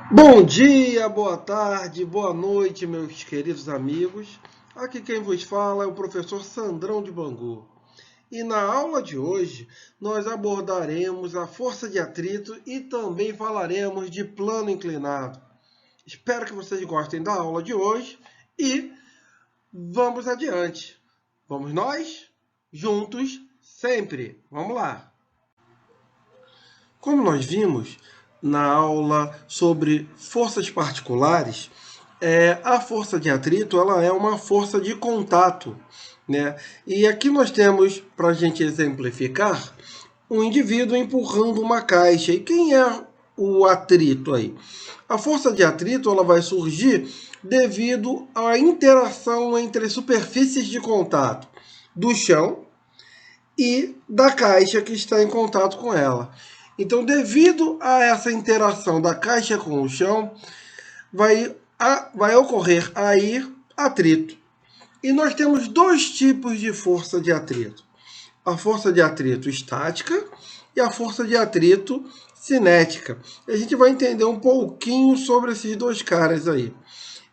Bom dia, boa tarde, boa noite, meus queridos amigos. Aqui quem vos fala é o professor Sandrão de Bangu. E na aula de hoje nós abordaremos a força de atrito e também falaremos de plano inclinado. Espero que vocês gostem da aula de hoje e vamos adiante. Vamos nós? Juntos, sempre. Vamos lá. Como nós vimos na aula sobre forças particulares, a força de atrito ela é uma força de contato, né? E aqui nós temos, para a gente exemplificar, um indivíduo empurrando uma caixa. E quem é o atrito aí? A força de atrito ela vai surgir devido à interação entre superfícies de contato do chão e da caixa que está em contato com ela. Então, devido a essa interação da caixa com o chão, vai ocorrer aí atrito. E nós temos dois tipos de força de atrito: a força de atrito estática e a força de atrito cinética. E a gente vai entender um pouquinho sobre esses dois caras aí.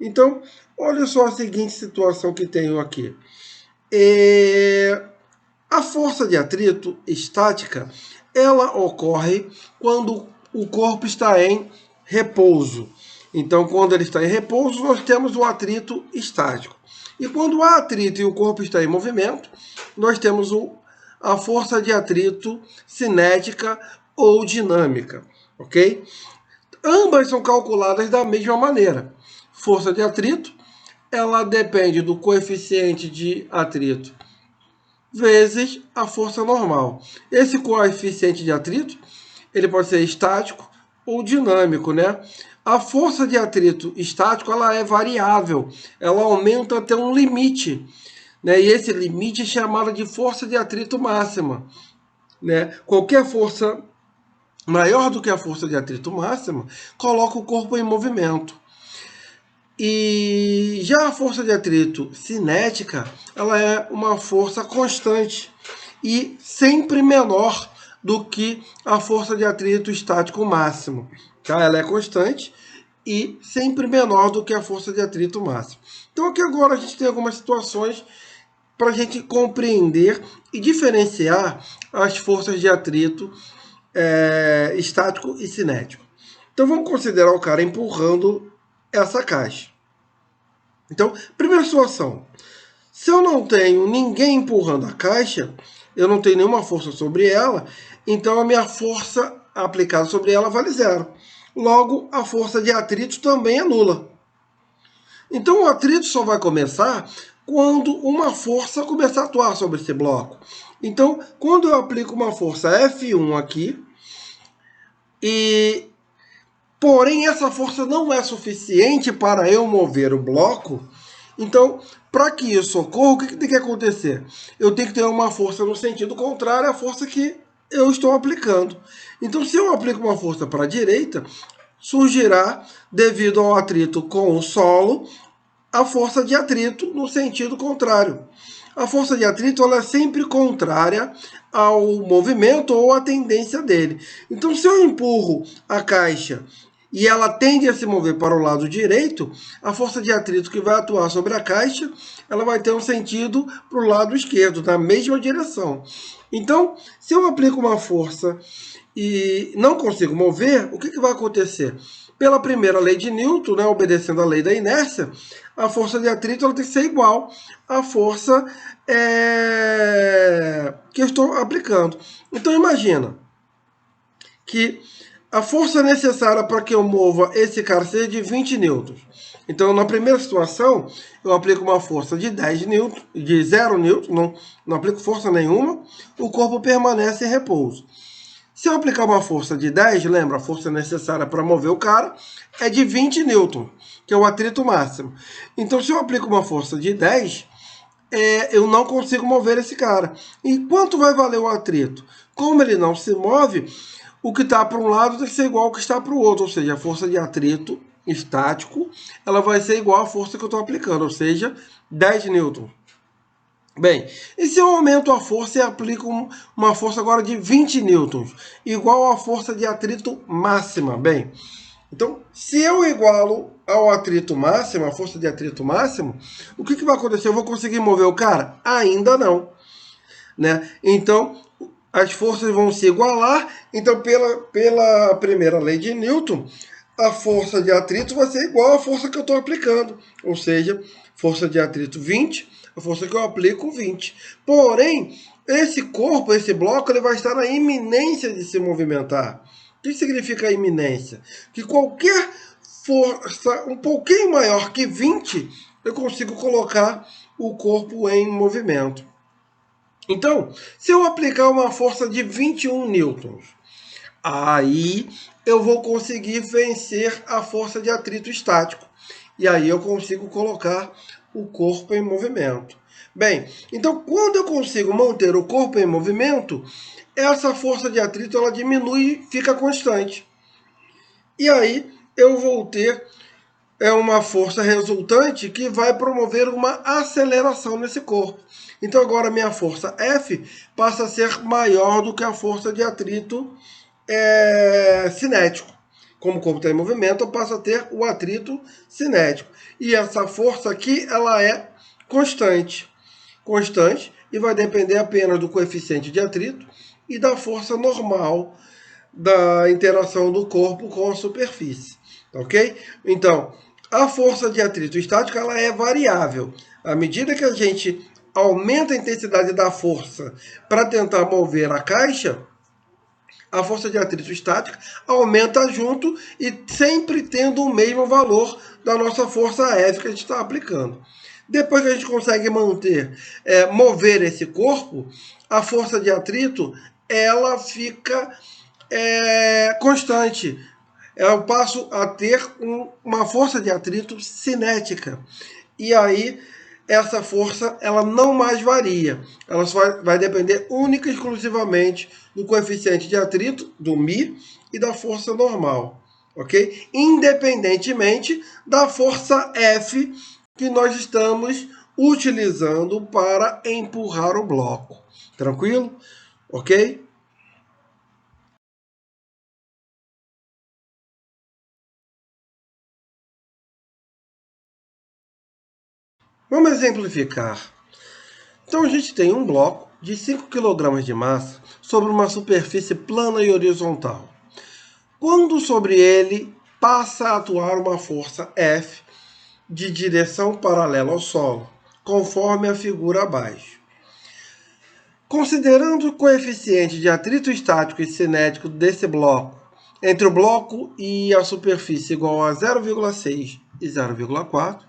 Então, olha só a seguinte situação que tenho aqui. A força de atrito estática, ela ocorre quando o corpo está em repouso. Então, quando ele está em repouso, nós temos o atrito estático. E quando há atrito e o corpo está em movimento, nós temos a força de atrito cinética ou dinâmica, ok? Ambas são calculadas da mesma maneira. Força de atrito, ela depende do coeficiente de atrito vezes a força normal. Esse coeficiente de atrito, ele pode ser estático ou dinâmico, né? A força de atrito estático, ela é variável, ela aumenta até um limite, né? E esse limite é chamado de força de atrito máxima, né? Qualquer força maior do que a força de atrito máxima coloca o corpo em movimento. E já a força de atrito cinética, ela é uma força constante e sempre menor do que a força de atrito estático máximo. Tá? Ela é constante e sempre menor do que a força de atrito máximo. Então aqui agora a gente tem algumas situações para a gente compreender e diferenciar as forças de atrito estático e cinético. Então vamos considerar o cara empurrando essa caixa. Então, primeira situação. Se eu não tenho ninguém empurrando a caixa, eu não tenho nenhuma força sobre ela, então a minha força aplicada sobre ela vale zero. Logo, a força de atrito também é nula. Então, o atrito só vai começar quando uma força começar a atuar sobre esse bloco. Então, quando eu aplico uma força F1 aqui, porém essa força não é suficiente para eu mover o bloco, então, para que isso ocorra, o que tem que acontecer? Eu tenho que ter uma força no sentido contrário à força que eu estou aplicando. Então, se eu aplico uma força para a direita, surgirá, devido ao atrito com o solo, a força de atrito no sentido contrário. A força de atrito ela é sempre contrária ao movimento ou à tendência dele. Então, se eu empurro a caixa e ela tende a se mover para o lado direito, a força de atrito que vai atuar sobre a caixa, ela vai ter um sentido para o lado esquerdo, na mesma direção. Então, se eu aplico uma força e não consigo mover, o que vai acontecer? Pela primeira lei de Newton, né, obedecendo a lei da inércia, a força de atrito ela tem que ser igual à força que eu estou aplicando. Então imagina que a força necessária para que eu mova esse cara seja de 20 newtons. Então, na primeira situação, eu aplico uma força de 10 newtons, de 0 newtons, não aplico força nenhuma, o corpo permanece em repouso. Se eu aplicar uma força de 10, lembra, a força necessária para mover o cara é de 20 newtons, que é o atrito máximo. Então, se eu aplico uma força de 10, eu não consigo mover esse cara. E quanto vai valer o atrito? Como ele não se move, o que está para um lado tem que ser igual ao que está para o outro, ou seja, a força de atrito estático ela vai ser igual à força que eu estou aplicando, ou seja, 10 newtons. Bem, e se eu aumento a força e aplico uma força agora de 20 newtons, igual à força de atrito máxima? Bem, Então, se eu igualo ao atrito máximo, a força de atrito máximo, o que vai acontecer? Eu vou conseguir mover o cara? Ainda não, né? Então, as forças vão se igualar. Então, pela primeira lei de Newton, a força de atrito vai ser igual à força que eu estou aplicando. Ou seja, força de atrito 20, a força que eu aplico 20. Porém, esse corpo, esse bloco, ele vai estar na iminência de se movimentar. O que significa iminência? Que qualquer força um pouquinho maior que 20, eu consigo colocar o corpo em movimento. Então, se eu aplicar uma força de 21 newtons, aí eu vou conseguir vencer a força de atrito estático. E aí eu consigo colocar o corpo em movimento. Bem, então quando eu consigo manter o corpo em movimento, essa força de atrito ela diminui e fica constante. E aí eu vou ter uma força resultante que vai promover uma aceleração nesse corpo. Então agora minha força F passa a ser maior do que a força de atrito cinético. Como o corpo está em movimento, eu passo a ter o atrito cinético. E essa força aqui, ela é constante. Constante e vai depender apenas do coeficiente de atrito e da força normal da interação do corpo com a superfície. Ok? Então, a força de atrito estático ela é variável. À medida que a gente aumenta a intensidade da força para tentar mover a caixa, a força de atrito estática aumenta junto e sempre tendo o mesmo valor da nossa força F que a gente está aplicando. Depois que a gente consegue mover esse corpo, a força de atrito ela fica constante. Eu passo a ter uma força de atrito cinética. E aí essa força ela não mais varia. Ela só vai depender única e exclusivamente do coeficiente de atrito, do μ, e da força normal. Ok? Independentemente da força F que nós estamos utilizando para empurrar o bloco. Tranquilo? Ok? Vamos exemplificar. Então a gente tem um bloco de 5 kg de massa sobre uma superfície plana e horizontal. Quando sobre ele passa a atuar uma força F de direção paralela ao solo, conforme a figura abaixo. Considerando o coeficiente de atrito estático e cinético desse bloco entre o bloco e a superfície igual a 0,6 e 0,4,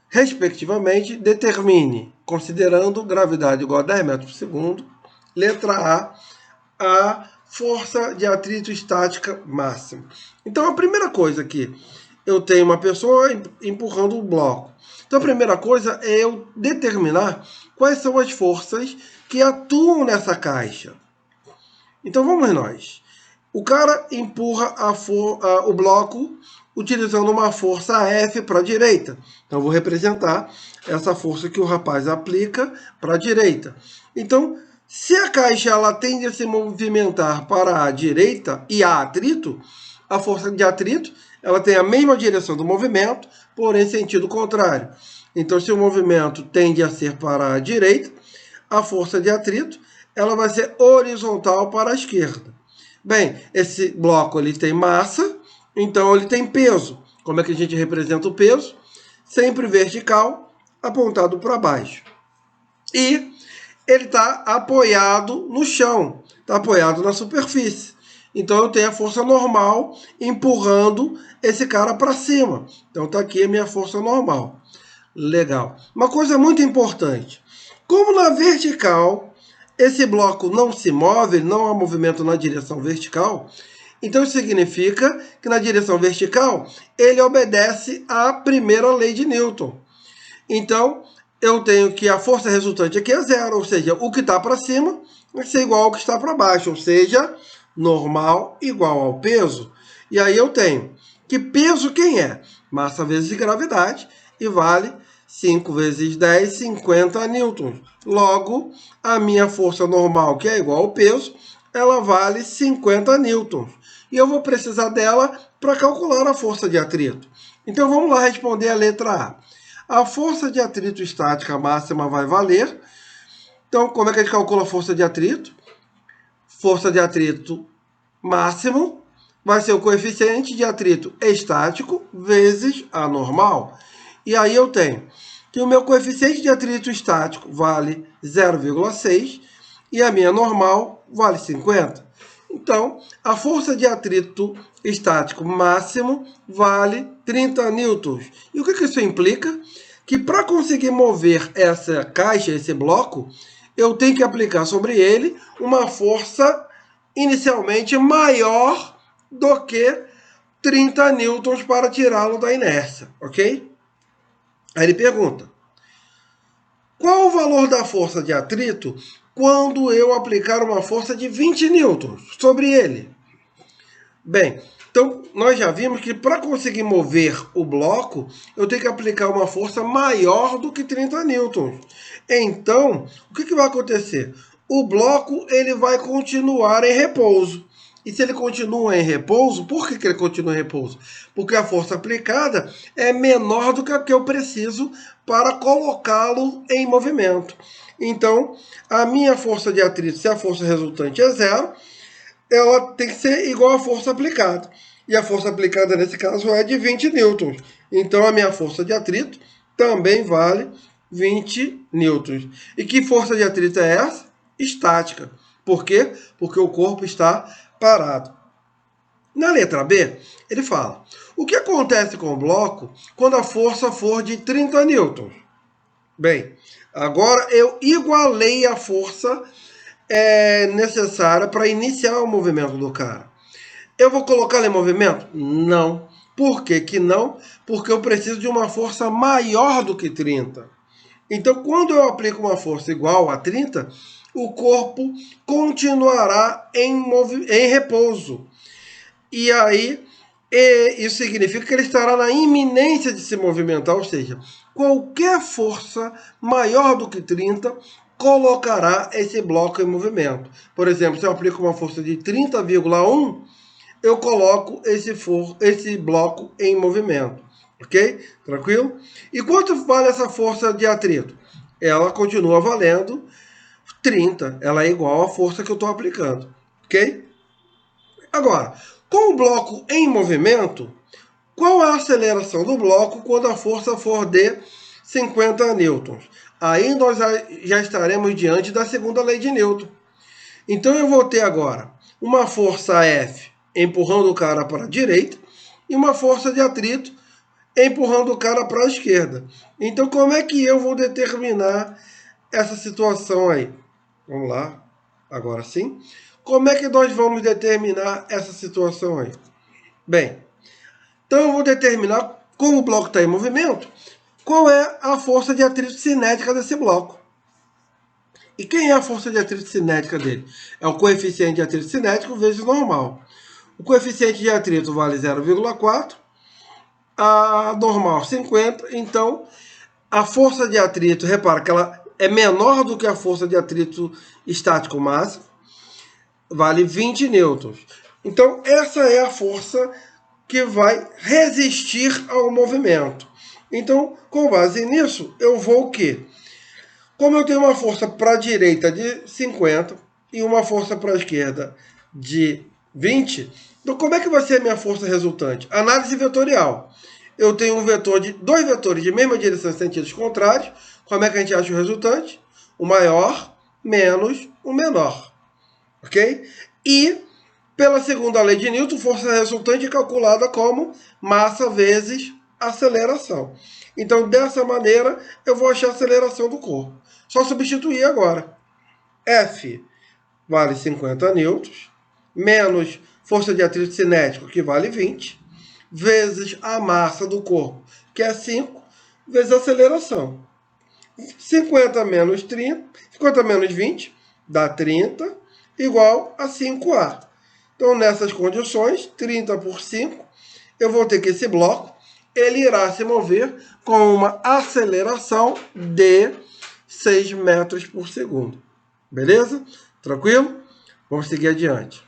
respectivamente, determine, considerando gravidade igual a 10 metros por segundo, letra a força de atrito estática máxima. Então, a primeira coisa aqui, eu tenho uma pessoa empurrando o bloco. Então, a primeira coisa é eu determinar quais são as forças que atuam nessa caixa. Então, vamos nós. O cara empurra o bloco utilizando uma força F para a direita. Então, eu vou representar essa força que o rapaz aplica para a direita. Então, se a caixa ela tende a se movimentar para a direita e há atrito, a força de atrito ela tem a mesma direção do movimento, porém sentido contrário. Então, se o movimento tende a ser para a direita, a força de atrito ela vai ser horizontal para a esquerda. Bem, esse bloco ele tem massa, então ele tem peso. Como é que a gente representa o peso? Sempre vertical, apontado para baixo. E ele está apoiado no chão, está apoiado na superfície. Então eu tenho a força normal empurrando esse cara para cima. Então está aqui a minha força normal. Legal. Uma coisa muito importante. Como na vertical esse bloco não se move, não há movimento na direção vertical, então isso significa que na direção vertical ele obedece à primeira lei de Newton. Então eu tenho que a força resultante aqui é zero, ou seja, o que está para cima vai ser igual ao que está para baixo, ou seja, normal igual ao peso. E aí eu tenho que peso quem é? Massa vezes gravidade, e vale 5 vezes 10, 50 newtons. Logo, a minha força normal, que é igual ao peso, ela vale 50 newtons. E eu vou precisar dela para calcular a força de atrito. Então vamos lá responder a letra A. A força de atrito estática máxima vai valer. Então, como é que a gente calcula a força de atrito? Força de atrito máximo vai ser o coeficiente de atrito estático vezes a normal. E aí eu tenho que o meu coeficiente de atrito estático vale 0,6 e a minha normal vale 50. Então, a força de atrito estático máximo vale 30 newtons. E o que isso implica? Que para conseguir mover essa caixa, esse bloco, eu tenho que aplicar sobre ele uma força inicialmente maior do que 30 newtons para tirá-lo da inércia, ok? Aí ele pergunta, qual o valor da força de atrito quando eu aplicar uma força de 20 newtons sobre ele? Bem, então nós já vimos que para conseguir mover o bloco, eu tenho que aplicar uma força maior do que 30 newtons. Então, o que vai acontecer? O bloco ele vai continuar em repouso. E se ele continua em repouso, por que ele continua em repouso? Porque a força aplicada é menor do que a que eu preciso para colocá-lo em movimento. Então, a minha força de atrito, se a força resultante é zero, ela tem que ser igual à força aplicada. E a força aplicada nesse caso é de 20 newtons. Então a minha força de atrito também vale 20 newtons. E que força de atrito é essa? Estática. Por quê? Porque o corpo está parado. Na letra B, ele fala, o que acontece com o bloco quando a força for de 30 newtons? Bem, agora eu igualei a força necessária para iniciar o movimento do cara. Eu vou colocá-lo em movimento? Não. Por que que não? Porque eu preciso de uma força maior do que 30. Então, quando eu aplico uma força igual a 30, o corpo continuará em repouso. E aí, isso significa que ele estará na iminência de se movimentar, ou seja, qualquer força maior do que 30 colocará esse bloco em movimento. Por exemplo, se eu aplico uma força de 30,1, eu coloco esse bloco em movimento. Ok? Tranquilo? E quanto vale essa força de atrito? Ela continua valendo 30. Ela é igual à força que eu estou aplicando. Ok? Agora, com o bloco em movimento, qual é a aceleração do bloco quando a força for de 50 newtons? Aí nós já estaremos diante da segunda lei de Newton. Então eu vou ter agora uma força F empurrando o cara para a direita e uma força de atrito empurrando o cara para a esquerda. Então como é que eu vou determinar essa situação aí? Vamos lá, agora sim. Como é que nós vamos determinar essa situação aí? Bem, então eu vou determinar, como o bloco está em movimento, qual é a força de atrito cinética desse bloco. E quem é a força de atrito cinética dele? É o coeficiente de atrito cinético vezes o normal. O coeficiente de atrito vale 0,4, a normal 50, então a força de atrito, repara que ela é menor do que a força de atrito estático máximo, vale 20 newtons. Então essa é a força que vai resistir ao movimento. Então, com base nisso, eu vou o quê? Como eu tenho uma força para a direita de 50 e uma força para a esquerda de 20, então como é que vai ser a minha força resultante? Análise vetorial. Eu tenho dois vetores de mesma direção em sentidos contrários. Como é que a gente acha o resultante? O maior menos o menor. Ok? E, pela segunda lei de Newton, força resultante é calculada como massa vezes aceleração. Então, dessa maneira, eu vou achar a aceleração do corpo. Só substituir agora. F vale 50 newtons, menos força de atrito cinético, que vale 20, vezes a massa do corpo, que é 5, vezes a aceleração. 50 menos 30, 50 menos 20, dá 30, igual a 5A. Então, nessas condições, 30 por 5, eu vou ter que esse bloco, ele irá se mover com uma aceleração de 6 metros por segundo. Beleza? Tranquilo? Vamos seguir adiante.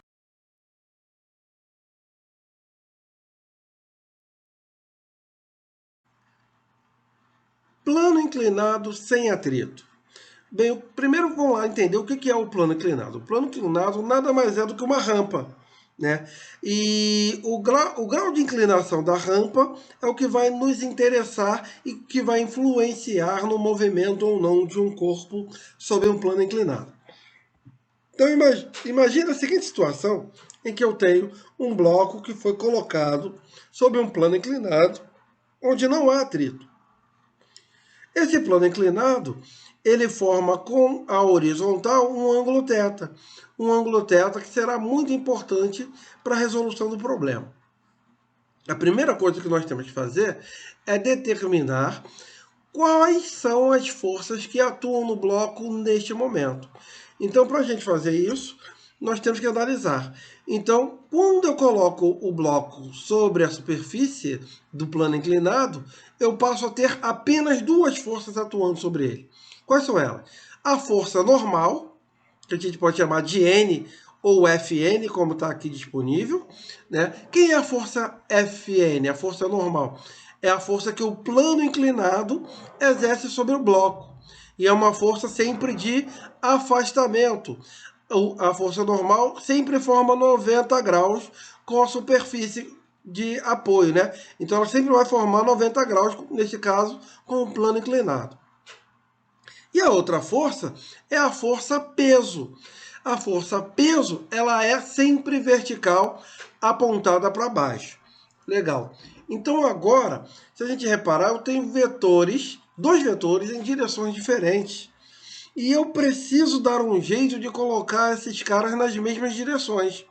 inclinado sem atrito. Bem, primeiro vamos lá entender o que é o plano inclinado. O plano inclinado nada mais é do que uma rampa, né? E o grau de inclinação da rampa é o que vai nos interessar e que vai influenciar no movimento ou não de um corpo sobre um plano inclinado. Então imagina a seguinte situação em que eu tenho um bloco que foi colocado sobre um plano inclinado onde não há atrito. Esse plano inclinado, ele forma com a horizontal um ângulo θ. Um ângulo θ que será muito importante para a resolução do problema. A primeira coisa que nós temos que fazer é determinar quais são as forças que atuam no bloco neste momento. Então, para a gente fazer isso, nós temos que analisar. Então, quando eu coloco o bloco sobre a superfície do plano inclinado, eu passo a ter apenas duas forças atuando sobre ele. Quais são elas? A força normal, que a gente pode chamar de N ou Fn, como está aqui disponível, né? Quem é a força Fn, a força normal? É a força que o plano inclinado exerce sobre o bloco. E é uma força sempre de afastamento. A força normal sempre forma 90 graus com a superfície de apoio, né? Então ela sempre vai formar 90 graus, neste caso, com o plano inclinado. E a outra força é a força peso. A força peso, ela é sempre vertical, apontada para baixo. Legal. Então agora, se a gente reparar, eu tenho vetores, dois vetores em direções diferentes. E eu preciso dar um jeito de colocar esses caras nas mesmas direções.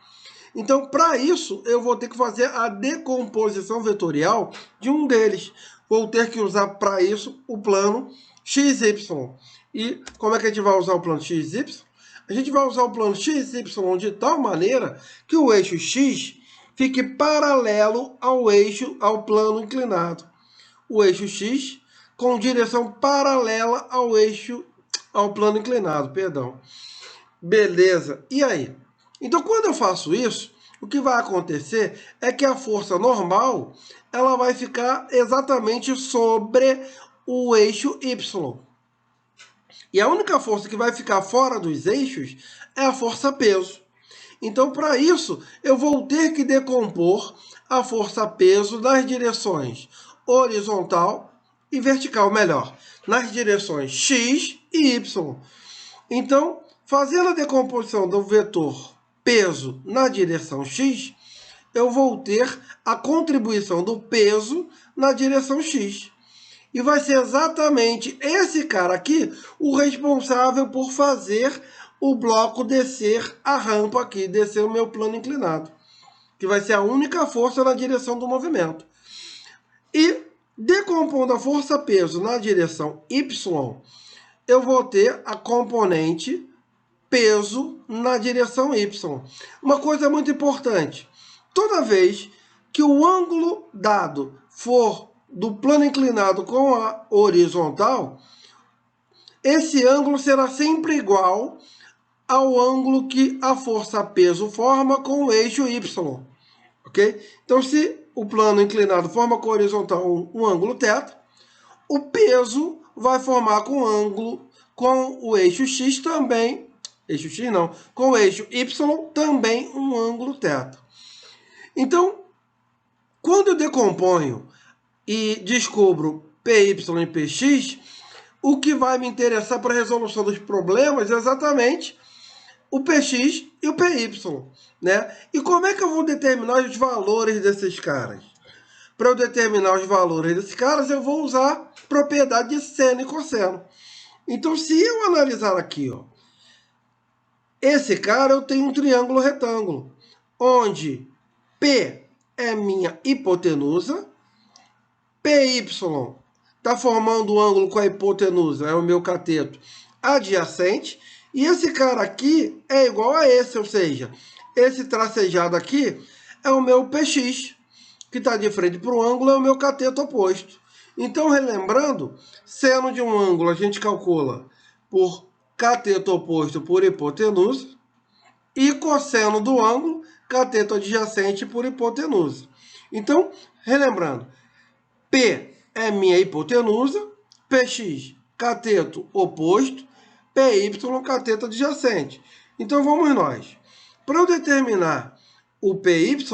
Então, para isso, eu vou ter que fazer a decomposição vetorial de um deles. Vou ter que usar para isso o plano XY. E como é que a gente vai usar o plano XY? A gente vai usar o plano XY de tal maneira que o eixo X fique paralelo ao plano inclinado. O eixo X com direção paralela ao plano inclinado, perdão. Beleza. E aí? Então, quando eu faço isso, o que vai acontecer é que a força normal ela vai ficar exatamente sobre o eixo Y. E a única força que vai ficar fora dos eixos é a força peso. Então, para isso, eu vou ter que decompor a força peso nas direções horizontal e vertical, melhor, nas direções X e Y. Então, fazendo a decomposição do vetor peso na direção X, eu vou ter a contribuição do peso na direção X. E vai ser exatamente esse cara aqui o responsável por fazer o bloco descer a rampa aqui, descer o meu plano inclinado. Que vai ser a única força na direção do movimento. E decompondo a força-peso na direção Y, eu vou ter a componente peso na direção Y. Uma coisa muito importante. Toda vez que o ângulo dado for do plano inclinado com a horizontal, esse ângulo será sempre igual ao ângulo que a força-peso forma com o eixo Y. Ok? Então, se o plano inclinado forma com a horizontal um ângulo θ, o peso vai formar com o eixo X também, eixo X não, com o eixo Y também um ângulo θ. Então, quando eu decomponho e descubro PY e PX, o que vai me interessar para a resolução dos problemas é exatamente o PX e o PY, né? E como é que eu vou determinar os valores desses caras? Para eu determinar os valores desses caras, eu vou usar propriedade de seno e cosseno. Então, se eu analisar aqui, ó, esse cara eu tenho um triângulo retângulo, onde P é minha hipotenusa, PY está formando um ângulo com a hipotenusa, é o meu cateto adjacente, e esse cara aqui é igual a esse, ou seja, esse tracejado aqui é o meu PX, que está de frente para o ângulo, é o meu cateto oposto. Então, relembrando, seno de um ângulo a gente calcula por cateto oposto por hipotenusa, e cosseno do ângulo, cateto adjacente por hipotenusa. Então, relembrando, P é minha hipotenusa, PX, cateto oposto, PY, cateto adjacente. Então vamos nós. Para eu determinar o PY,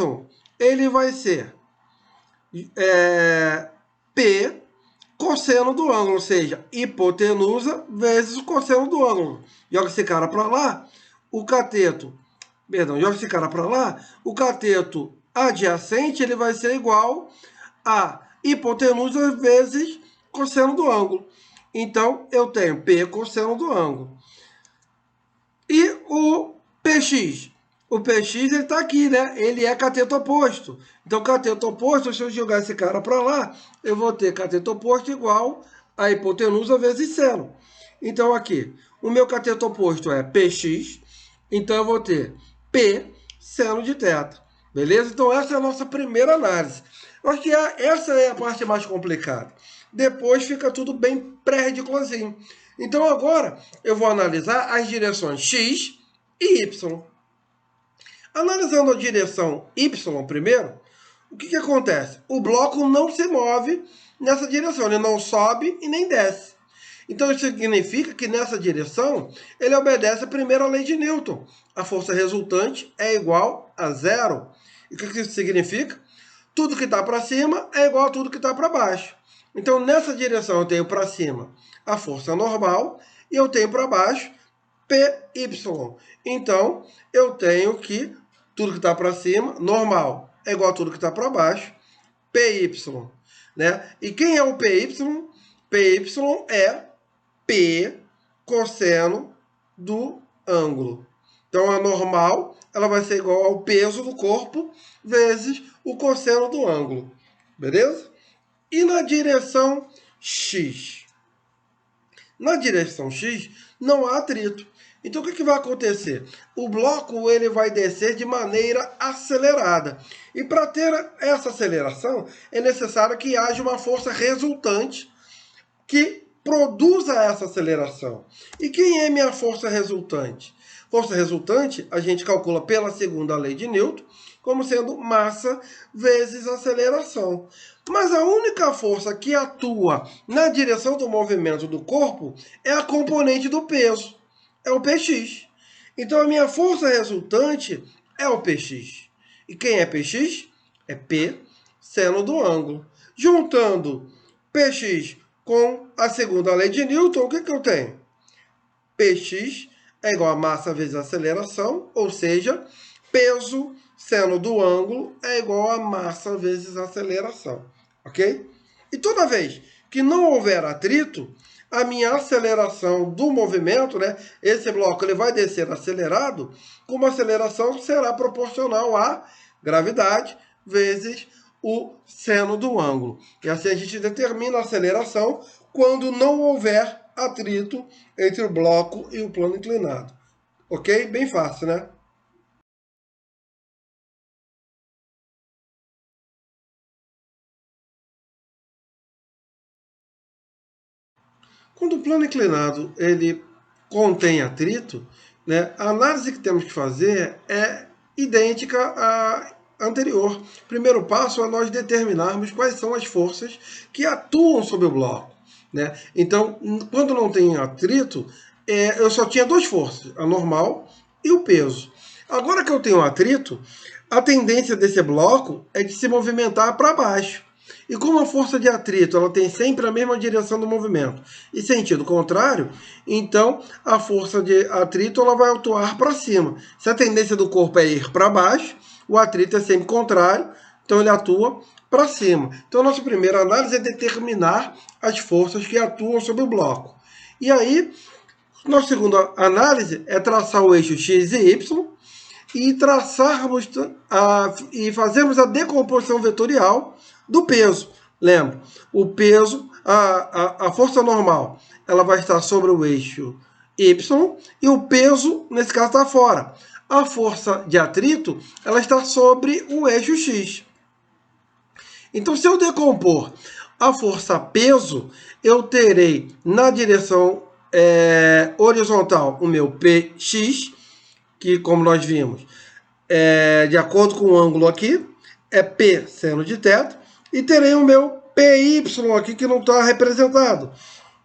ele vai ser P cosseno do ângulo, ou seja, hipotenusa vezes o cosseno do ângulo. Joga esse cara para lá, o cateto, joga esse cara para lá, o cateto adjacente ele vai ser igual a hipotenusa vezes cosseno do ângulo. Então, eu tenho P cosseno do ângulo. E o PX? O PX ele está aqui, né? Ele é cateto oposto. Então, cateto oposto, se eu jogar esse cara para lá, eu vou ter cateto oposto igual a hipotenusa vezes seno. Então, aqui, o meu cateto oposto é PX. Então, eu vou ter P seno de θ. Beleza? Então, essa é a nossa primeira análise. Eu acho que essa é a parte mais complicada. Depois fica tudo bem pré-ridículozinho. Então, agora, eu vou analisar as direções X e Y. Analisando a direção Y primeiro, o que acontece? O bloco não se move nessa direção, ele não sobe e nem desce. Então isso significa que nessa direção ele obedece a primeira lei de Newton. A força resultante é igual a zero. E o que isso significa? Tudo que está para cima é igual a tudo que está para baixo. Então nessa direção eu tenho para cima a força normal e eu tenho para baixo PY. Então eu tenho que tudo que está para cima, normal, é igual a tudo que está para baixo, PY. Né? E quem é o PY? PY é P cosseno do ângulo. Então, a normal ela vai ser igual ao peso do corpo vezes o cosseno do ângulo. Beleza? E na direção X? Na direção X não há atrito. Então, o que vai acontecer? O bloco ele vai descer de maneira acelerada. E para ter essa aceleração, é necessário que haja uma força resultante que produza essa aceleração. E quem é minha força resultante? Força resultante, a gente calcula pela segunda lei de Newton, como sendo massa vezes aceleração. Mas a única força que atua na direção do movimento do corpo é a componente do peso. É o Px. Então, a minha força resultante é o Px. E quem é Px? É P seno do ângulo. Juntando Px com a segunda lei de Newton, o que eu tenho? Px é igual a massa vezes aceleração, ou seja, peso seno do ângulo é igual a massa vezes aceleração. Ok? E toda vez que não houver atrito, a minha aceleração do movimento, né? Esse bloco ele vai descer acelerado, como a aceleração será proporcional à gravidade vezes o seno do ângulo. E assim a gente determina a aceleração quando não houver atrito entre o bloco e o plano inclinado. Ok? Bem fácil, né? Quando o plano inclinado ele contém atrito, né, a análise que temos que fazer é idêntica à anterior. O primeiro passo é nós determinarmos quais são as forças que atuam sobre o bloco. Né? Então, quando não tem atrito, eu só tinha duas forças, a normal e o peso. Agora que eu tenho atrito, a tendência desse bloco é de se movimentar para baixo. E como a força de atrito ela tem sempre a mesma direção do movimento e sentido contrário, então a força de atrito ela vai atuar para cima. Se a tendência do corpo é ir para baixo, o atrito é sempre contrário, então ele atua para cima. Então a nossa primeira análise é determinar as forças que atuam sobre o bloco. E aí, nossa segunda análise é traçar o eixo x e y e traçarmos e fazermos a decomposição vetorial do peso. Lembra, o peso, a força normal, ela vai estar sobre o eixo y e o peso, nesse caso, está fora. A força de atrito, ela está sobre o eixo x. Então, se eu decompor a força peso, eu terei na direção horizontal o meu px, que, como nós vimos, de acordo com o ângulo aqui, é P seno de θ, e terei o meu PY aqui, que não está representado.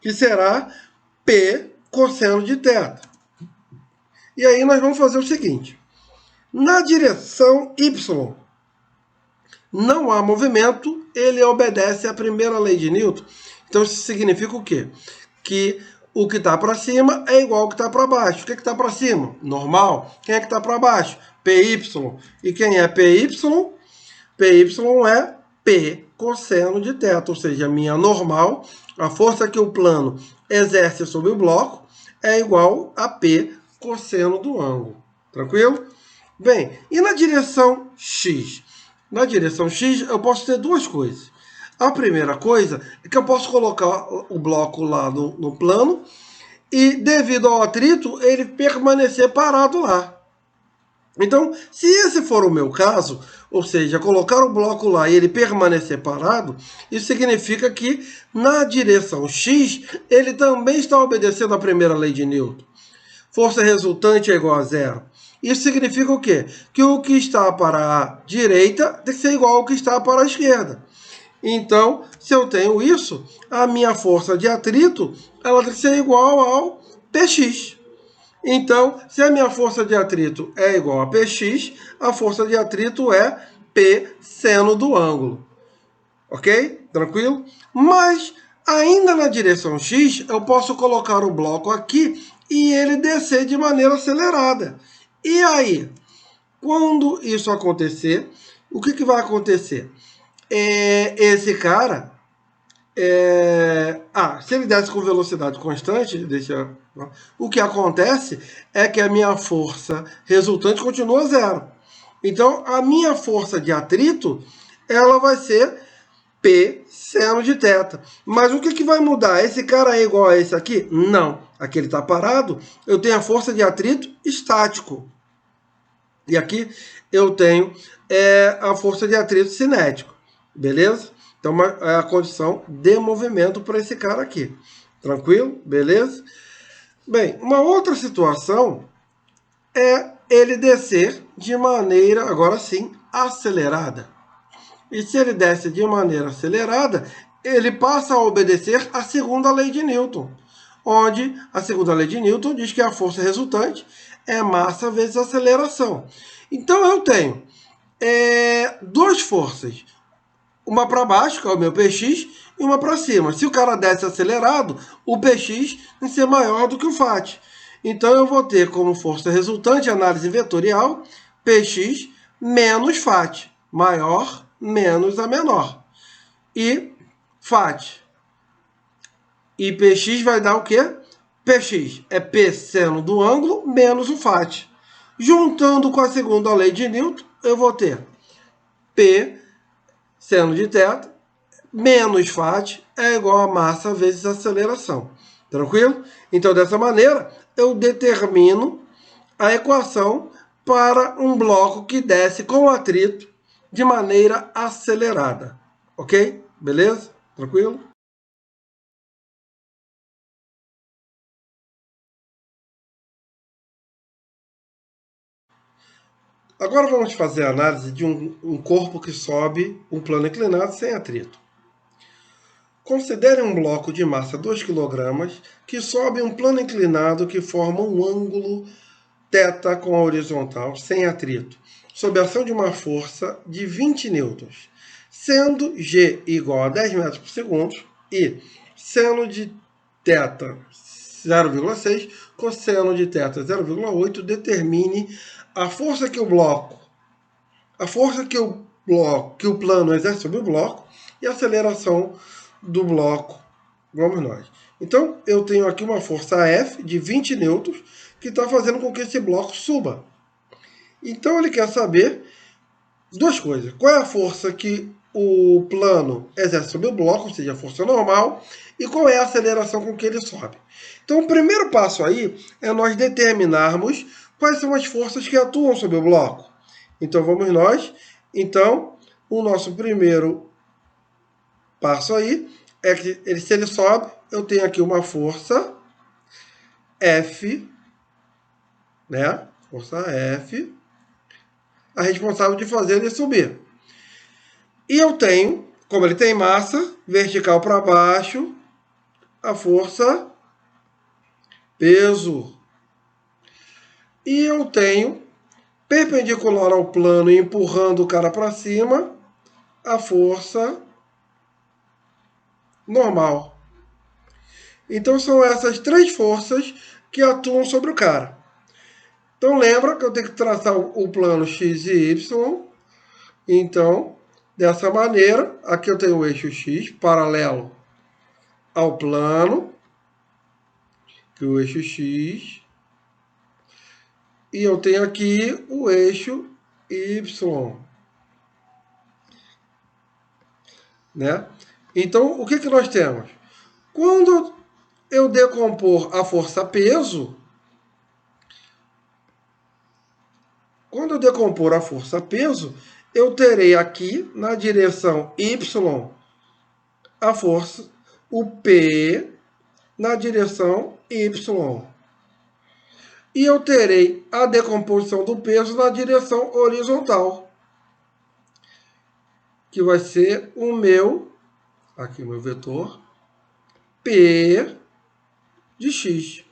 que será P cosseno de θ. E aí nós vamos fazer o seguinte. Na direção Y, não há movimento, ele obedece à primeira lei de Newton. Então isso significa o quê? Que o que está para cima é igual ao que está para baixo. O que está para cima? Normal. Quem é que está para baixo? PY. E quem é PY? PY é P cosseno de θ, ou seja, a minha normal, a força que o plano exerce sobre o bloco, é igual a P cosseno do ângulo. Tranquilo? Bem, e na direção X? Na direção X eu posso ter duas coisas. A primeira coisa é que eu posso colocar o bloco lá no plano e, devido ao atrito, ele permanecer parado lá. Então, se esse for o meu caso, ou seja, colocar o bloco lá e ele permanecer parado, isso significa que na direção X ele também está obedecendo à primeira lei de Newton. Força resultante é igual a zero. Isso significa o quê? Que o que está para a direita tem que ser igual ao que está para a esquerda. Então, se eu tenho isso, a minha força de atrito ela tem que ser igual ao Px. Então, se a minha força de atrito é igual a Px, a força de atrito é P seno do ângulo. Ok? Tranquilo? Mas, ainda na direção X, eu posso colocar o bloco aqui e ele descer de maneira acelerada. E aí, quando isso acontecer, o que vai acontecer? Esse cara, se ele desce com velocidade constante, o que acontece é que a minha força resultante continua zero. Então, a minha força de atrito, ela vai ser P seno de θ. Mas o que vai mudar? Esse cara é igual a esse aqui? Não. Aqui ele está parado, eu tenho a força de atrito estático. E aqui eu tenho a força de atrito cinético. Beleza? Então é a condição de movimento para esse cara aqui. Tranquilo? Beleza? Bem, uma outra situação é ele descer de maneira, agora sim, acelerada. E se ele desce de maneira acelerada, ele passa a obedecer à segunda lei de Newton, onde a segunda lei de Newton diz que a força resultante é massa vezes aceleração. Então eu tenho duas forças, uma para baixo, que é o meu Px, e uma para cima. Se o cara desce acelerado, o Px tem que ser maior do que o Φ. Então eu vou ter como força resultante, análise vetorial, Px menos Φ, maior menos a menor. E Φ. E Px vai dar o quê? Px é P seno do ângulo menos o Φ. Juntando com a segunda lei de Newton, eu vou ter P seno de θ menos Φ é igual a massa vezes aceleração. Tranquilo? Então, dessa maneira, eu determino a equação para um bloco que desce com atrito de maneira acelerada. Ok? Beleza? Tranquilo? Agora vamos fazer a análise de um corpo que sobe um plano inclinado sem atrito. Considere um bloco de massa 2 kg que sobe um plano inclinado que forma um ângulo θ com a horizontal sem atrito, sob a ação de uma força de 20 newtons, sendo G igual a 10 metros por segundo e seno de θ 0,6, cosseno de θ 0,8, determine a força que o plano exerce sobre o bloco e a aceleração do bloco. Vamos nós. Então, eu tenho aqui uma força F de 20 newtons que está fazendo com que esse bloco suba. Então, ele quer saber duas coisas. Qual é a força que o plano exerce sobre o bloco, ou seja, a força normal, e qual é a aceleração com que ele sobe. Então, o primeiro passo aí é nós determinarmos quais são as forças que atuam sobre o bloco. Então, vamos nós. Então, o nosso primeiro passo aí é que se ele sobe, eu tenho aqui uma força F, né? Força F, a responsável de fazer ele subir. E eu tenho, como ele tem massa, vertical para baixo, a força peso. E eu tenho perpendicular ao plano e empurrando o cara para cima, a força normal. Então são essas três forças que atuam sobre o cara. Então lembra que eu tenho que traçar o plano x e y. Então, dessa maneira, aqui eu tenho o eixo x paralelo ao plano, que é o eixo x, e eu tenho aqui o eixo y, né? Então, o que nós temos? Quando eu decompor a força peso, eu terei aqui na direção y a força, o P na direção y. E eu terei a decomposição do peso na direção horizontal, que vai ser o meu, aqui o meu vetor, P de x.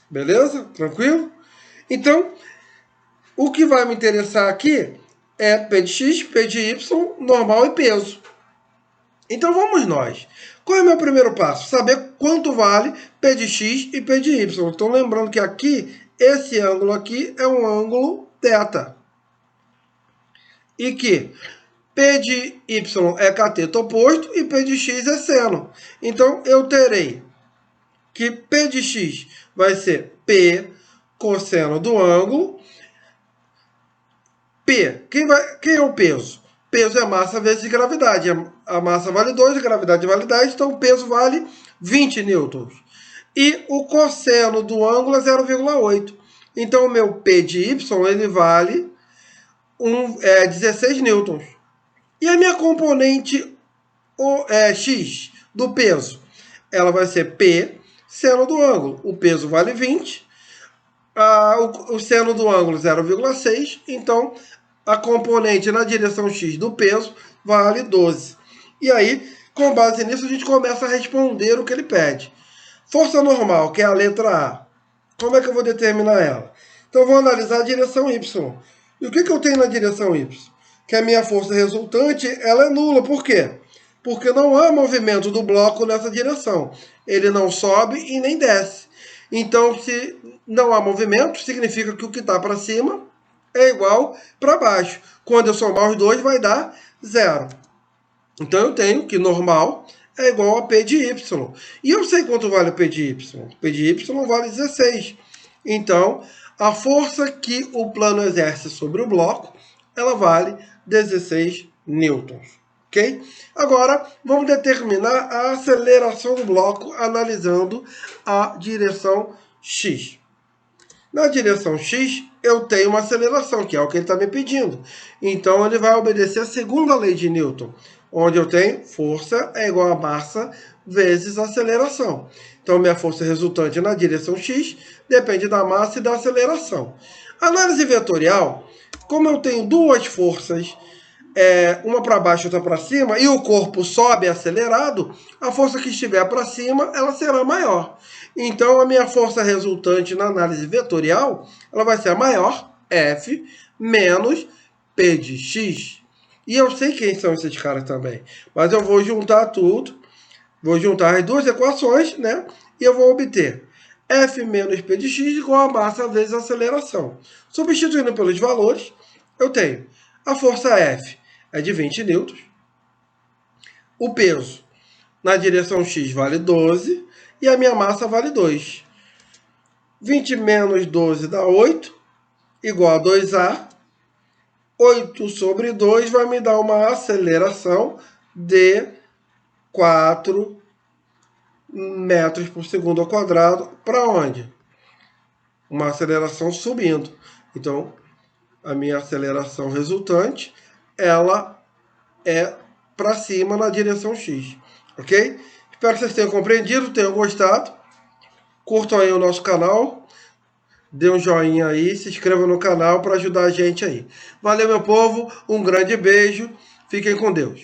Beleza? Tranquilo? Então, o que vai me interessar aqui é P de x, P de y, normal e peso. Então vamos nós. Qual é o meu primeiro passo? Saber quanto vale P de x e P de y. Então lembrando que aqui, esse ângulo aqui é um ângulo θ. E que P de y é cateto oposto e P de x é seno. Então eu terei que P de x vai ser P cosseno do ângulo. P, quem é o peso? Peso é massa vezes gravidade. A massa vale 2, a gravidade vale 10, então o peso vale 20 newtons. E o cosseno do ângulo é 0,8. Então o meu P de y ele vale 16 newtons. E a minha componente x do peso? Ela vai ser P seno do ângulo. O peso vale 20. O seno do ângulo 0,6. Então a componente na direção x do peso vale 12. E aí, com base nisso, a gente começa a responder o que ele pede. Força normal, que é a letra A. Como é que eu vou determinar ela? Então, eu vou analisar a direção y. E o que eu tenho na direção y? Que a minha força resultante ela é nula. Por quê? Porque não há movimento do bloco nessa direção. Ele não sobe e nem desce. Então, se não há movimento, significa que o que está para cima é igual para baixo. Quando eu somar os dois, vai dar 0. Então, eu tenho que normal é igual a P de y. E eu sei quanto vale o P de y. P de y vale 16. Então, a força que o plano exerce sobre o bloco, ela vale 16 newtons. Ok? Agora, vamos determinar a aceleração do bloco analisando a direção x. Na direção x, eu tenho uma aceleração, que é o que ele está me pedindo. Então, ele vai obedecer a segunda lei de Newton, onde eu tenho força é igual a massa vezes aceleração. Então, minha força resultante na direção x depende da massa e da aceleração. Análise vetorial, como eu tenho duas forças, uma para baixo e outra para cima, e o corpo sobe acelerado, a força que estiver para cima ela será maior. Então, a minha força resultante na análise vetorial ela vai ser a maior, F, menos P de x. E eu sei quem são esses caras também. Mas eu vou juntar tudo, vou juntar as duas equações, né? E eu vou obter F menos P de x igual a massa vezes a aceleração. Substituindo pelos valores, eu tenho a força F é de 20 newtons. O peso na direção x vale 12 e a minha massa vale 2. 20 menos 12 dá 8, igual a 2A. 8 sobre 2 vai me dar uma aceleração de 4 metros por segundo ao quadrado. Para onde? Uma aceleração subindo. Então, a minha aceleração resultante, ela é para cima na direção x. Ok? Espero que vocês tenham compreendido, tenham gostado. Curtam aí o nosso canal. Dê um joinha aí, se inscreva no canal para ajudar a gente aí. Valeu, meu povo. Um grande beijo. Fiquem com Deus.